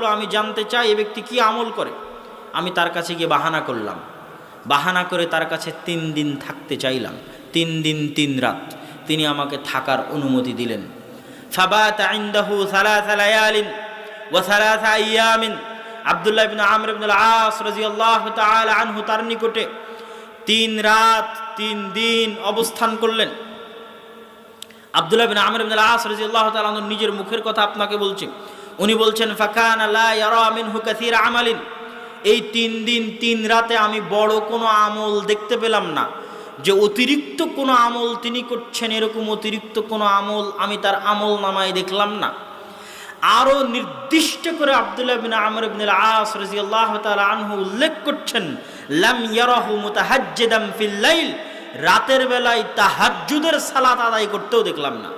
হলো আমি জানতে চাই এ ব্যক্তি কি আমল করে। আমি তার কাছে গিয়ে বাহানা করলাম, বাহানা করে তার কাছে 3 দিন থাকতে চাইলাম, 3 দিন 3 রাত। তিনি আমাকে থাকার অনুমতি দিলেন। ফাবাতা ইনদাহু 3 লায়ালিন ওয়া 3 আইয়ামিন। আব্দুল্লাহ ইবনে আমর ইবনে আল-আস রাদিয়াল্লাহু তাআলা আনহু তার নিকটে 3 রাত 3 দিন অবস্থান করলেন। আব্দুল্লাহ ইবনে আমর ইবনে আল-আস রাদিয়াল্লাহু তাআলা আনহু নিজের মুখের কথা আপনাকে বলছি। উনি বলছেন ফাকানা লা ইয়ারা মিনহু কাসীরা আমালিন। এই 3 দিন 3 রাতে আমি বড় কোনো আমল দেখতে পেলাম না, যে অতিরিক্ত কোনো আমল তিনি করছেন এরকম অতিরিক্ত কোনো আমল আমি তার আমল নামায় দেখলাম না। আরও নির্দিষ্ট করে আব্দুল্লাহ ইবনে আমর ইবনে আল-আস রাদিয়াল্লাহু তাআলা আনহু উল্লেখ করছেন, লাম ইয়ারাহু মুতাহাজ্জিদান ফিল লাইল, রাতের বেলায় তাহাজ্জুদের সালাত আদায় করতেও দেখলাম না।